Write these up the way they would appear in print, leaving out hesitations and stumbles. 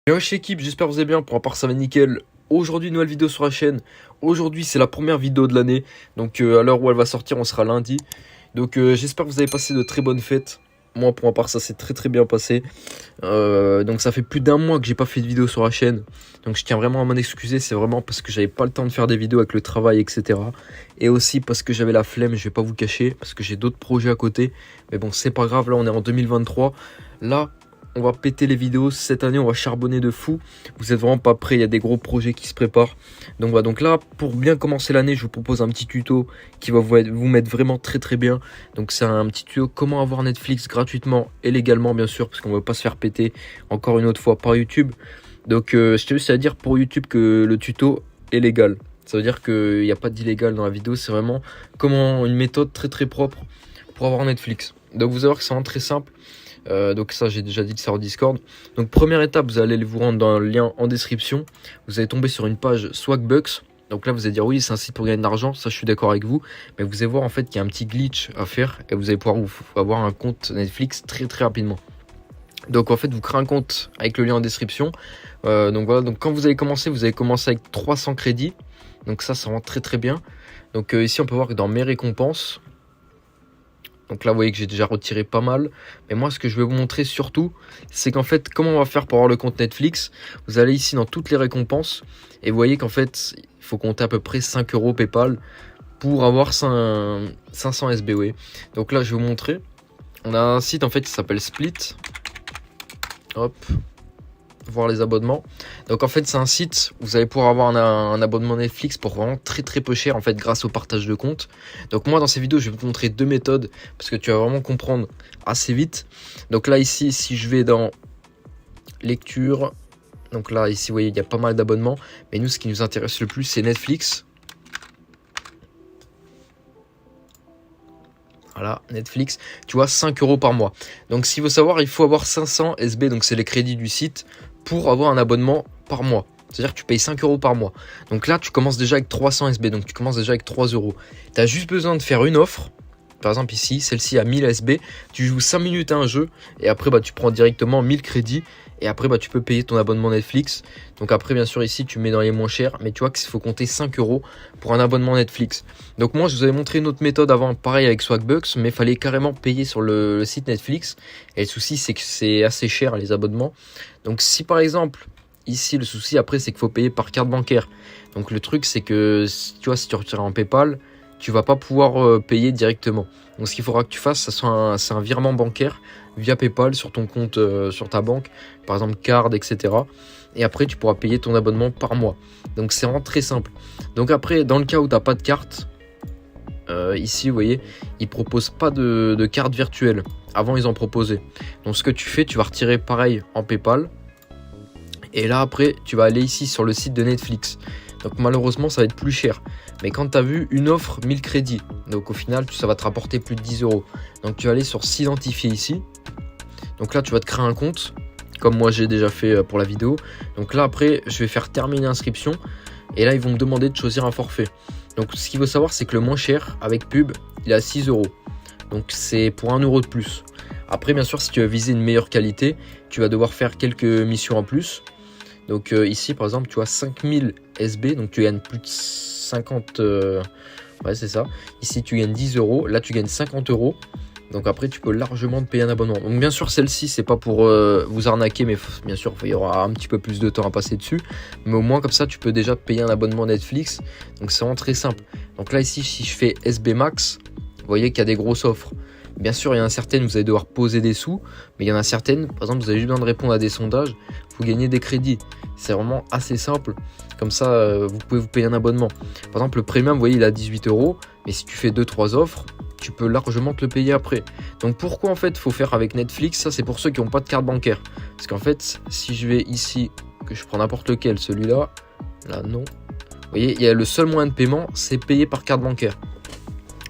Yo wesh équipe, j'espère que vous allez bien, pour ma part ça va nickel. Aujourd'hui nouvelle vidéo sur la chaîne. Aujourd'hui c'est la première vidéo de l'année. Donc à l'heure où elle va sortir on sera lundi. Donc j'espère que vous avez passé de très bonnes fêtes. Moi pour ma part ça s'est très bien passé. Donc ça fait plus d'un mois que j'ai pas fait de vidéo sur la chaîne. Donc je tiens vraiment à m'en excuser. C'est vraiment parce que j'avais pas le temps de faire des vidéos avec le travail etc. Et aussi parce que j'avais la flemme, je vais pas vous cacher. Parce que j'ai d'autres projets à côté. Mais bon c'est pas grave, là on est en 2023. Là on va péter les vidéos cette année, on va charbonner de fou. Vous êtes vraiment pas prêts, il y a des gros projets qui se préparent. Donc voilà, donc là, pour bien commencer l'année, je vous propose un petit tuto qui va vous mettre vraiment très bien. Donc c'est un petit tuto comment avoir Netflix gratuitement et légalement bien sûr, parce qu'on ne veut pas se faire péter encore une autre fois par YouTube. Donc je tiens juste à dire pour YouTube que le tuto est légal. Ça veut dire qu'il n'y a pas d'illégal dans la vidéo, c'est vraiment comment une méthode très propre pour avoir Netflix. Donc vous allez voir que c'est vraiment très simple. Donc ça j'ai déjà dit de ça en Discord. Donc première étape, vous allez vous rendre dans le lien en description. Vous allez tomber sur une page Swagbucks. Donc là vous allez dire oui c'est un site pour gagner de l'argent. Ça je suis d'accord avec vous. Mais vous allez voir en fait qu'il y a un petit glitch à faire. Et vous allez pouvoir avoir un compte Netflix très rapidement. Donc en fait vous créez un compte avec le lien en description. Donc voilà, donc quand vous allez commencer avec 300 crédits. Donc ça rend très bien. Donc ici on peut voir que dans mes récompenses, donc là, vous voyez que j'ai déjà retiré pas mal. Mais moi, ce que je vais vous montrer surtout, c'est qu'en fait, comment on va faire pour avoir le compte Netflix. Vous allez ici dans toutes les récompenses. Et vous voyez qu'en fait, il faut compter à peu près 5 € PayPal pour avoir 500 SB. Oui. Donc là, je vais vous montrer. On a un site en fait qui s'appelle Split. Hop. Voir les abonnements. Donc en fait c'est un site où vous allez pouvoir avoir un abonnement Netflix pour vraiment très peu cher en fait grâce au partage de compte. Donc moi dans ces vidéos je vais vous montrer deux méthodes parce que tu vas vraiment comprendre assez vite. Donc là ici si je vais dans lecture, donc là ici vous voyez il y a pas mal d'abonnements, mais nous ce qui nous intéresse le plus c'est Netflix. Voilà, Netflix, tu vois, 5 € par mois. Donc, s'il faut savoir, il faut avoir 500 SB, donc c'est les crédits du site, pour avoir un abonnement par mois. C'est-à-dire que tu payes 5 € par mois. Donc là, tu commences déjà avec 300 SB, donc tu commences déjà avec 3 €. Tu as juste besoin de faire une offre. Par exemple, ici, celle-ci à 1000 SB. Tu joues 5 minutes à un jeu et après, tu prends directement 1000 crédits. Et après, tu peux payer ton abonnement Netflix. Donc après, bien sûr, ici, tu mets dans les moins chers. Mais tu vois qu'il faut compter 5 € pour un abonnement Netflix. Donc moi, je vous avais montré une autre méthode avant, pareil avec Swagbucks. Mais il fallait carrément payer sur le site Netflix. Et le souci, c'est que c'est assez cher, les abonnements. Donc si par exemple, ici, le souci après, c'est qu'il faut payer par carte bancaire. Donc le truc, c'est que, tu vois, si tu retires en PayPal, tu vas pas pouvoir payer directement. Donc ce qu'il faudra que tu fasses, c'est un virement bancaire via PayPal sur ton compte, sur ta banque, par exemple card, etc. Et après tu pourras payer ton abonnement par mois. Donc c'est vraiment très simple. Donc après, dans le cas où tu n'as pas de carte, ici vous voyez, ils proposent pas de carte virtuelle. Avant ils en proposaient. Donc ce que tu fais, tu vas retirer pareil en PayPal. Et là après, tu vas aller ici sur le site de Netflix. Donc malheureusement ça va être plus cher. Mais quand tu as vu une offre 1000 crédits, donc au final ça va te rapporter plus de 10 €. Donc tu vas aller sur s'identifier ici. Donc là tu vas te créer un compte, comme moi j'ai déjà fait pour la vidéo. Donc là après je vais faire terminer l'inscription. Et là ils vont me demander de choisir un forfait. Donc ce qu'il faut savoir c'est que le moins cher avec pub il est à 6 €. Donc c'est pour 1 € de plus. Après bien sûr si tu veux viser une meilleure qualité, tu vas devoir faire quelques missions en plus. Donc ici par exemple tu as 5000 SB, donc tu gagnes plus de 50, ouais c'est ça. Ici tu gagnes 10 €, là tu gagnes 50 €. Donc après tu peux largement te payer un abonnement. Donc bien sûr celle-ci c'est pas pour vous arnaquer, mais bien sûr il y aura un petit peu plus de temps à passer dessus. Mais au moins comme ça tu peux déjà te payer un abonnement Netflix. Donc c'est vraiment très simple. Donc là ici si je fais SB Max, vous voyez qu'il y a des grosses offres. Bien sûr, il y en a certaines, vous allez devoir poser des sous, mais il y en a certaines, par exemple, vous avez juste besoin de répondre à des sondages, vous gagnez des crédits. C'est vraiment assez simple. Comme ça, vous pouvez vous payer un abonnement. Par exemple, le premium, vous voyez, il est à 18 €, mais si tu fais 2-3 offres, tu peux largement te le payer après. Donc pourquoi en fait il faut faire avec Netflix? Ça c'est pour ceux qui n'ont pas de carte bancaire. Parce qu'en fait, si je vais ici, que je prends n'importe lequel, celui-là, là non. Vous voyez, il y a le seul moyen de paiement, c'est payer par carte bancaire.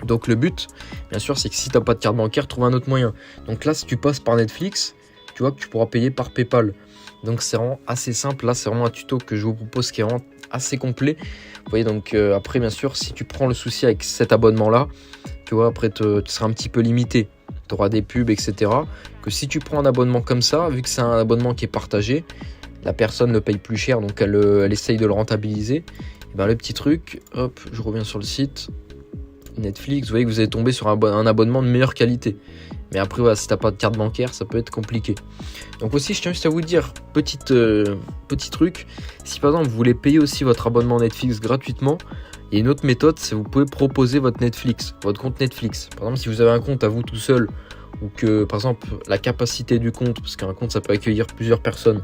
Donc le but, bien sûr, c'est que si tu n'as pas de carte bancaire, trouve un autre moyen. Donc là, si tu passes par Netflix, tu vois que tu pourras payer par PayPal. Donc c'est vraiment assez simple. Là, c'est vraiment un tuto que je vous propose qui est vraiment assez complet. Vous voyez, donc après, bien sûr, si tu prends le souci avec cet abonnement-là, tu vois, après, tu seras un petit peu limité. Tu auras des pubs, etc. Que si tu prends un abonnement comme ça, vu que c'est un abonnement qui est partagé, la personne le paye plus cher, donc elle essaye de le rentabiliser. Et ben le petit truc, hop, je reviens sur le site Netflix, vous voyez que vous allez tomber sur un abonnement de meilleure qualité. Mais après, voilà, si t'as pas de carte bancaire, ça peut être compliqué. Donc aussi, je tiens juste à vous dire, petit truc, si par exemple vous voulez payer aussi votre abonnement Netflix gratuitement, il y a une autre méthode, c'est vous pouvez proposer votre compte Netflix. Par exemple, si vous avez un compte à vous tout seul, ou que par exemple la capacité du compte, parce qu'un compte ça peut accueillir plusieurs personnes,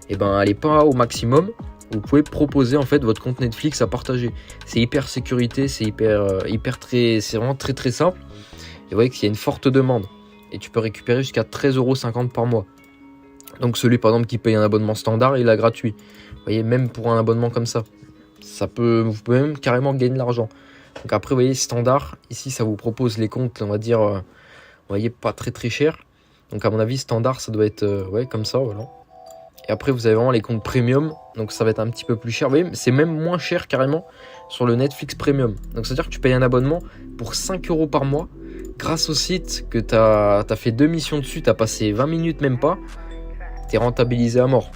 et ben elle n'est pas au maximum, vous pouvez proposer en fait votre compte Netflix à partager. C'est hyper sécurité, c'est c'est vraiment très très simple. Et vous voyez qu'il y a une forte demande. Et tu peux récupérer jusqu'à 13,50 € par mois. Donc celui par exemple qui paye un abonnement standard, il a gratuit. Vous voyez, même pour un abonnement comme ça, vous pouvez même carrément gagner de l'argent. Donc après, vous voyez, standard, ici ça vous propose les comptes, on va dire, vous voyez, pas très très cher. Donc à mon avis, standard, ça doit être ouais, comme ça, voilà. Et après, vous avez vraiment les comptes premium, donc ça va être un petit peu plus cher. Vous voyez, c'est même moins cher carrément sur le Netflix Premium. Donc c'est-à-dire que tu payes un abonnement pour 5 € par mois, grâce au site que tu as fait 2 missions dessus, tu as passé 20 minutes même pas, tu es rentabilisé à mort.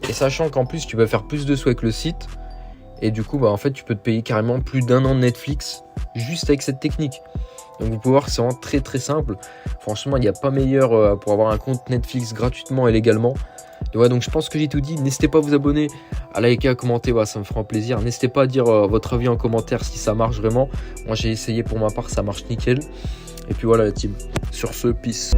Et sachant qu'en plus, tu peux faire plus de sous avec le site, et du coup, bah, en fait, tu peux te payer carrément plus d'1 an de Netflix juste avec cette technique. Donc vous pouvez voir que c'est vraiment très très simple. Franchement, il n'y a pas meilleur pour avoir un compte Netflix gratuitement et légalement. Et ouais, donc je pense que j'ai tout dit. N'hésitez pas à vous abonner, à liker, à commenter, ouais, ça me fera plaisir. N'hésitez pas à dire votre avis en commentaire si ça marche vraiment. Moi j'ai essayé, pour ma part ça marche nickel. Et puis voilà la team. Sur ce, peace.